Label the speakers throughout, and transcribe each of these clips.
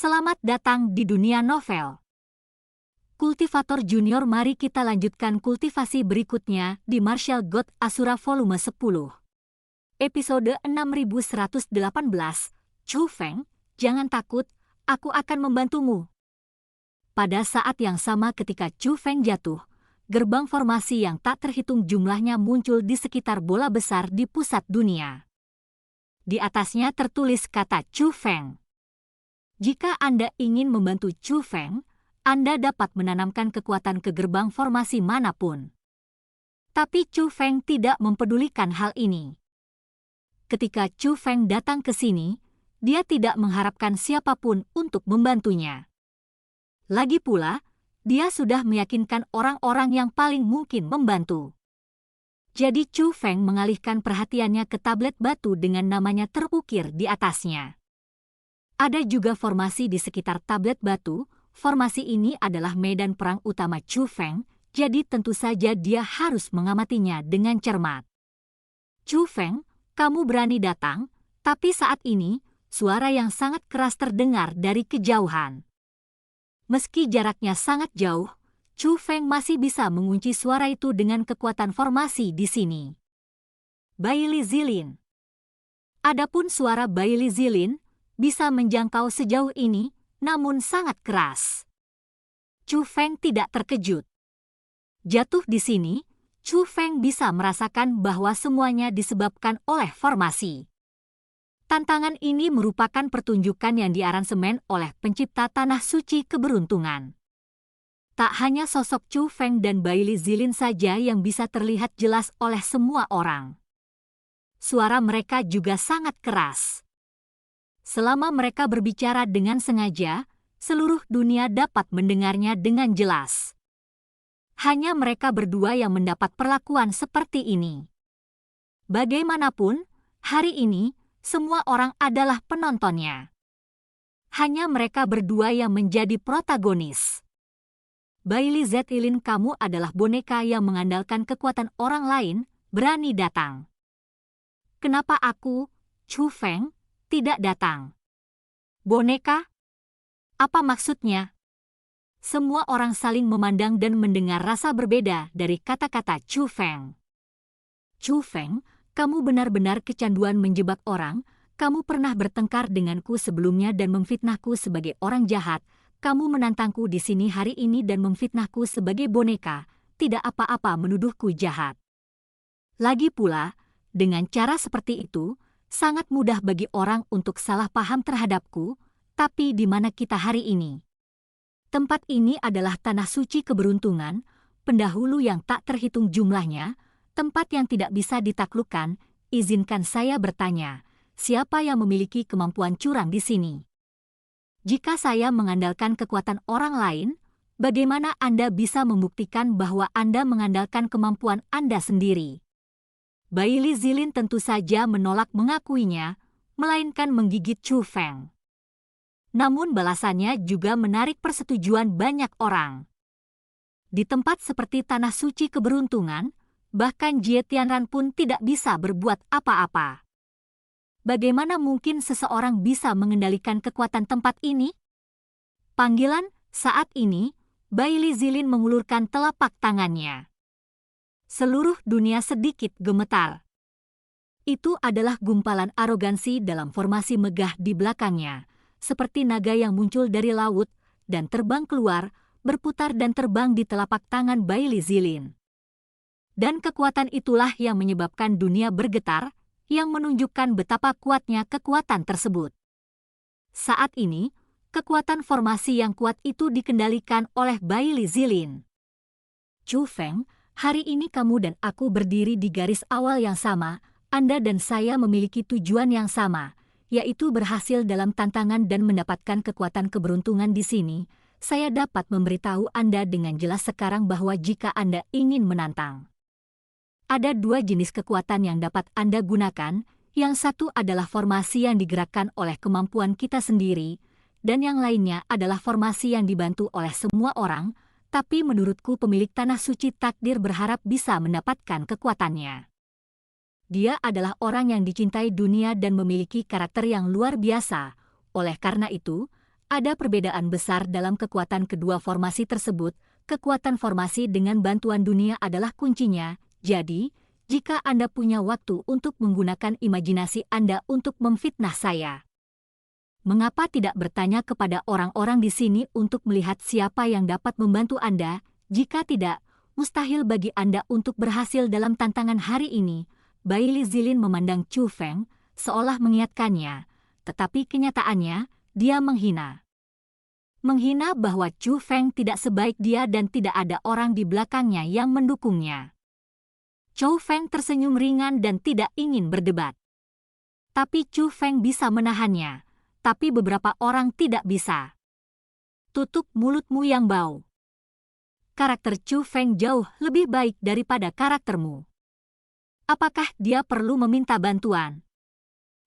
Speaker 1: Selamat datang di dunia novel. Kultivator Junior, mari kita lanjutkan kultivasi berikutnya di Martial God Asura volume 10. Episode 6118, Chu Feng, jangan takut, aku akan membantumu. Pada saat yang sama ketika Chu Feng jatuh, gerbang formasi yang tak terhitung jumlahnya muncul di sekitar bola besar di pusat dunia. Di atasnya tertulis kata Chu Feng. Jika Anda ingin membantu Chu Feng, Anda dapat menanamkan kekuatan ke gerbang formasi manapun. Tapi Chu Feng tidak mempedulikan hal ini. Ketika Chu Feng datang ke sini, dia tidak mengharapkan siapapun untuk membantunya. Lagi pula, dia sudah meyakinkan orang-orang yang paling mungkin membantu. Jadi Chu Feng mengalihkan perhatiannya ke tablet batu dengan namanya terukir di atasnya. Ada juga formasi di sekitar tablet batu. Formasi ini adalah medan perang utama Chu Feng, jadi tentu saja dia harus mengamatinya dengan cermat. Chu Feng, kamu berani datang, tapi saat ini, suara yang sangat keras terdengar dari kejauhan. Meski jaraknya sangat jauh, Chu Feng masih bisa mengunci suara itu dengan kekuatan formasi di sini. Baili Zilin. Adapun suara Baili Zilin bisa menjangkau sejauh ini, namun sangat keras. Chu Feng tidak terkejut. Jatuh di sini, Chu Feng bisa merasakan bahwa semuanya disebabkan oleh formasi. Tantangan ini merupakan pertunjukan yang diaransemen oleh pencipta tanah suci keberuntungan. Tak hanya sosok Chu Feng dan Baili Zilin saja yang bisa terlihat jelas oleh semua orang. Suara mereka juga sangat keras. Selama mereka berbicara dengan sengaja, seluruh dunia dapat mendengarnya dengan jelas. Hanya mereka berdua yang mendapat perlakuan seperti ini. Bagaimanapun, hari ini, semua orang adalah penontonnya. Hanya mereka berdua yang menjadi protagonis. Baili Zilin, kamu adalah boneka yang mengandalkan kekuatan orang lain, berani datang. Kenapa aku, Chu Feng, tidak datang? Boneka? Apa maksudnya? Semua orang saling memandang dan mendengar rasa berbeda dari kata-kata Chu Feng. Chu Feng, kamu benar-benar kecanduan menjebak orang. Kamu pernah bertengkar denganku sebelumnya dan memfitnahku sebagai orang jahat. Kamu menantangku di sini hari ini dan memfitnahku sebagai boneka. Tidak apa-apa menuduhku jahat. Lagi pula, dengan cara seperti itu, sangat mudah bagi orang untuk salah paham terhadapku, tapi di mana kita hari ini? Tempat ini adalah tanah suci keberuntungan, pendahulu yang tak terhitung jumlahnya, tempat yang tidak bisa ditaklukkan. Izinkan saya bertanya, siapa yang memiliki kemampuan curang di sini? Jika saya mengandalkan kekuatan orang lain, bagaimana Anda bisa membuktikan bahwa Anda mengandalkan kemampuan Anda sendiri? Baili Zilin tentu saja menolak mengakuinya, melainkan menggigit Chu Feng. Namun balasannya juga menarik persetujuan banyak orang. Di tempat seperti tanah suci keberuntungan, bahkan Jie Tianran pun tidak bisa berbuat apa-apa. Bagaimana mungkin seseorang bisa mengendalikan kekuatan tempat ini? Panggilan, saat ini, Baili Zilin mengulurkan telapak tangannya. Seluruh dunia sedikit gemetar. Itu adalah gumpalan arogansi dalam formasi megah di belakangnya, seperti naga yang muncul dari laut dan terbang keluar, berputar dan terbang di telapak tangan Baili Zilin. Dan kekuatan itulah yang menyebabkan dunia bergetar, yang menunjukkan betapa kuatnya kekuatan tersebut. Saat ini, kekuatan formasi yang kuat itu dikendalikan oleh Baili Zilin. Chu Feng, hari ini kamu dan aku berdiri di garis awal yang sama. Anda dan saya memiliki tujuan yang sama, yaitu berhasil dalam tantangan dan mendapatkan kekuatan keberuntungan di sini. Saya dapat memberitahu Anda dengan jelas sekarang bahwa jika Anda ingin menantang, ada dua jenis kekuatan yang dapat Anda gunakan. Yang satu adalah formasi yang digerakkan oleh kemampuan kita sendiri, dan yang lainnya adalah formasi yang dibantu oleh semua orang. Tapi menurutku pemilik tanah suci takdir berharap bisa mendapatkan kekuatannya. Dia adalah orang yang dicintai dunia dan memiliki karakter yang luar biasa. Oleh karena itu, Ada perbedaan besar dalam kekuatan kedua formasi tersebut. Kekuatan formasi dengan bantuan dunia adalah kuncinya, jadi, jika Anda punya waktu untuk menggunakan imajinasi Anda untuk memfitnah saya, mengapa tidak bertanya kepada orang-orang di sini untuk melihat siapa yang dapat membantu Anda? Jika tidak, mustahil bagi Anda untuk berhasil dalam tantangan hari ini. Bailey Zilin memandang Chu Feng, seolah mengingatkannya, tetapi kenyataannya, dia menghina. Menghina bahwa Chu Feng tidak sebaik dia dan tidak ada orang di belakangnya yang mendukungnya. Chu Feng tersenyum ringan dan tidak ingin berdebat. Tapi Chu Feng bisa menahannya, tapi beberapa orang tidak bisa. Tutup mulutmu yang bau. Karakter Chu Feng jauh lebih baik daripada karaktermu. Apakah dia perlu meminta bantuan?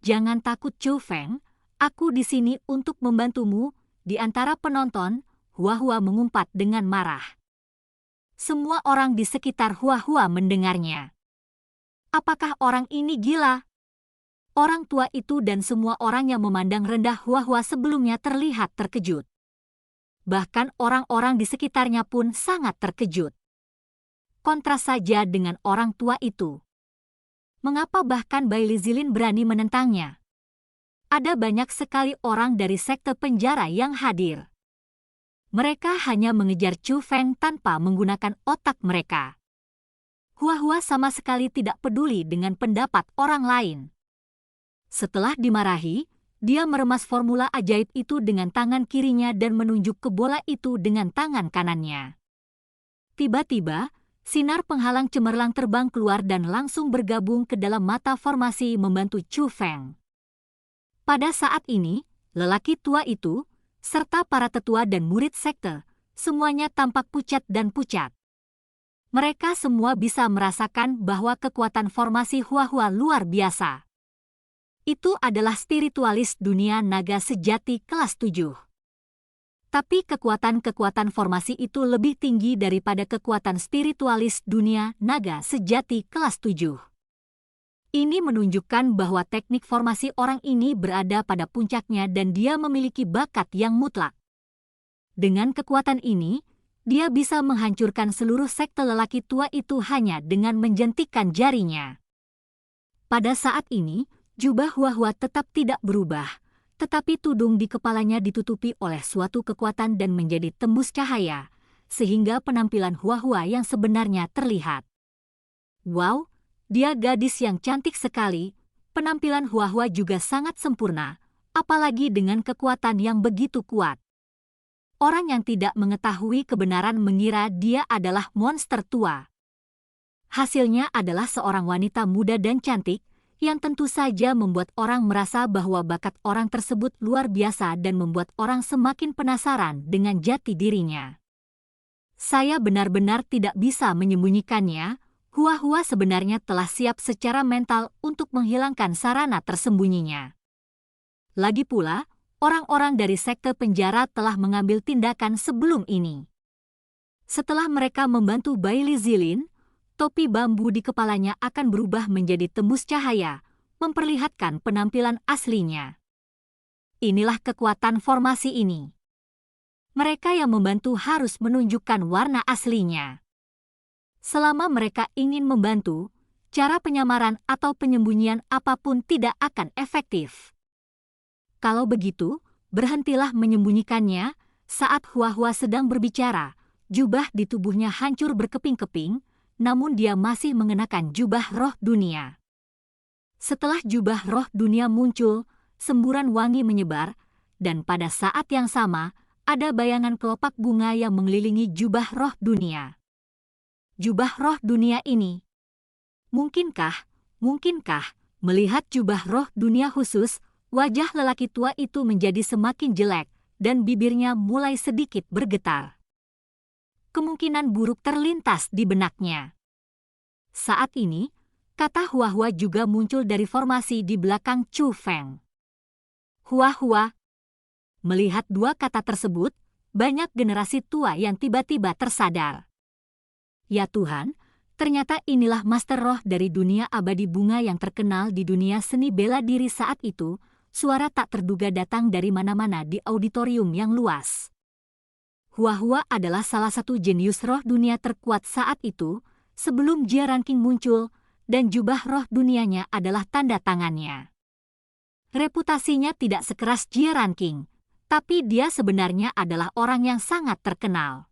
Speaker 1: Jangan takut Chu Feng, aku di sini untuk membantumu. Di antara penonton, Hua-Hua mengumpat dengan marah. Semua orang di sekitar Hua-Hua mendengarnya. Apakah orang ini gila? Orang tua itu dan semua orang yang memandang rendah Hua-Hua sebelumnya terlihat terkejut. Bahkan orang-orang di sekitarnya pun sangat terkejut. Kontras saja dengan orang tua itu. Mengapa bahkan Bailey Zilin berani menentangnya? Ada banyak sekali orang dari sekte penjara yang hadir. Mereka hanya mengejar Chu Feng tanpa menggunakan otak mereka. Hua-Hua sama sekali tidak peduli dengan pendapat orang lain. Setelah dimarahi, dia meremas formula ajaib itu dengan tangan kirinya dan menunjuk ke bola itu dengan tangan kanannya. Tiba-tiba, sinar penghalang cemerlang terbang keluar dan langsung bergabung ke dalam mata formasi membantu Chu Feng. Pada saat ini, lelaki tua itu, serta para tetua dan murid sekte, semuanya tampak pucat dan pucat. Mereka semua bisa merasakan bahwa kekuatan formasi Hua-Hua luar biasa. Itu adalah spiritualis dunia naga sejati kelas 7. Tapi kekuatan-kekuatan formasi itu lebih tinggi daripada kekuatan spiritualis dunia naga sejati kelas 7. Ini menunjukkan bahwa teknik formasi orang ini berada pada puncaknya dan dia memiliki bakat yang mutlak. Dengan kekuatan ini, dia bisa menghancurkan seluruh sekte lelaki tua itu hanya dengan menjentikan jarinya. Pada saat ini, jubah Hua-Hua tetap tidak berubah, tetapi tudung di kepalanya ditutupi oleh suatu kekuatan dan menjadi tembus cahaya, sehingga penampilan Hua-Hua yang sebenarnya terlihat. Wow! Dia gadis yang cantik sekali, penampilan Hua-Hua juga sangat sempurna, apalagi dengan kekuatan yang begitu kuat. Orang yang tidak mengetahui kebenaran mengira dia adalah monster tua. Hasilnya adalah seorang wanita muda dan cantik, yang tentu saja membuat orang merasa bahwa bakat orang tersebut luar biasa dan membuat orang semakin penasaran dengan jati dirinya. Saya benar-benar tidak bisa menyembunyikannya. Hua-Hua sebenarnya telah siap secara mental untuk menghilangkan sarana tersembunyinya. Lagi pula, orang-orang dari sekte penjara telah mengambil tindakan sebelum ini. Setelah mereka membantu Bailey Zilin, topi bambu di kepalanya akan berubah menjadi tembus cahaya, memperlihatkan penampilan aslinya. Inilah kekuatan formasi ini. Mereka yang membantu harus menunjukkan warna aslinya. Selama mereka ingin membantu, cara penyamaran atau penyembunyian apapun tidak akan efektif. Kalau begitu, berhentilah menyembunyikannya. Saat Hua-Hua sedang berbicara, jubah di tubuhnya hancur berkeping-keping, namun dia masih mengenakan jubah roh dunia. Setelah jubah roh dunia muncul, semburan wangi menyebar, dan pada saat yang sama, ada bayangan kelopak bunga yang mengelilingi jubah roh dunia. Jubah roh dunia ini. Mungkinkah melihat jubah roh dunia khusus, wajah lelaki tua itu menjadi semakin jelek dan bibirnya mulai sedikit bergetar. Kemungkinan buruk terlintas di benaknya. Saat ini, kata Hua-Hua juga muncul dari formasi di belakang Chu Feng. Hua-Hua. Melihat dua kata tersebut, banyak generasi tua yang tiba-tiba tersadar. Ya Tuhan, ternyata inilah master roh dari dunia abadi bunga yang terkenal di dunia seni bela diri saat itu. suara tak terduga datang dari mana-mana di auditorium yang luas. Huahua adalah salah satu jenius roh dunia terkuat saat itu, sebelum Jia Ranking muncul, dan jubah roh dunianya adalah tanda tangannya. Reputasinya tidak sekeras Jia Ranking, tapi dia sebenarnya adalah orang yang sangat terkenal.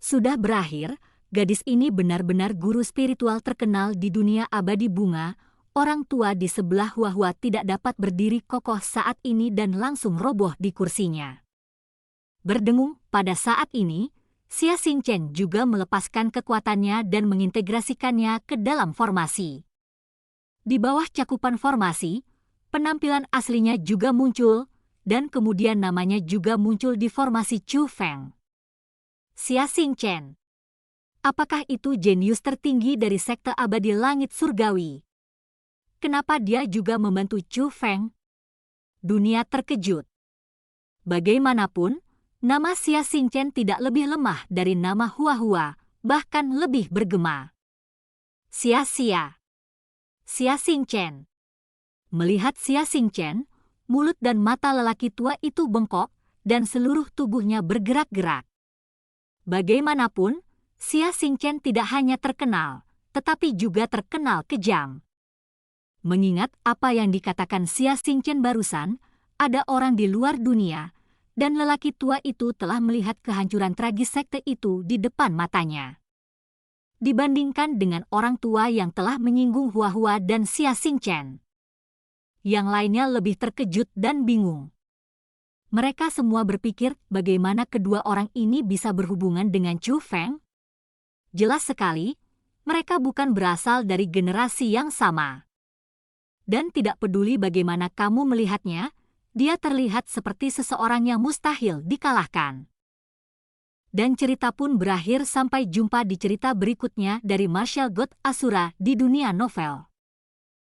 Speaker 1: Sudah berakhir, gadis ini benar-benar guru spiritual terkenal di dunia abadi bunga. Orang tua di sebelah Huahua tidak dapat berdiri kokoh saat ini dan langsung roboh di kursinya. Berdengung pada saat ini, Xia Xingchen juga melepaskan kekuatannya dan mengintegrasikannya ke dalam formasi. Di bawah cakupan formasi, penampilan aslinya juga muncul, dan kemudian namanya juga muncul di formasi Chu Feng. Xia Xingchen. Apakah itu jenius tertinggi dari sekte abadi langit surgawi? Kenapa dia juga membantu Chu Feng? Dunia terkejut. Bagaimanapun, nama Xia Xingchen tidak lebih lemah dari nama Huahua, bahkan lebih bergema. Xia Xingchen. Melihat Xia Xingchen, mulut dan mata lelaki tua itu bengkok, dan seluruh tubuhnya bergerak-gerak. Bagaimanapun, Xia Xingchen tidak hanya terkenal, tetapi juga terkenal kejam. Mengingat apa yang dikatakan Xia Xingchen barusan, ada orang di luar dunia, dan lelaki tua itu telah melihat kehancuran tragis sekte itu di depan matanya. Dibandingkan dengan orang tua yang telah menyinggung Huahua dan Xia Xingchen, yang lainnya lebih terkejut dan bingung. Mereka semua berpikir bagaimana kedua orang ini bisa berhubungan dengan Chu Feng. Jelas sekali, mereka bukan berasal dari generasi yang sama. Dan tidak peduli bagaimana kamu melihatnya, dia terlihat seperti seseorang yang mustahil dikalahkan. Dan cerita pun berakhir. Sampai jumpa di cerita berikutnya dari Martial God Asura di dunia novel.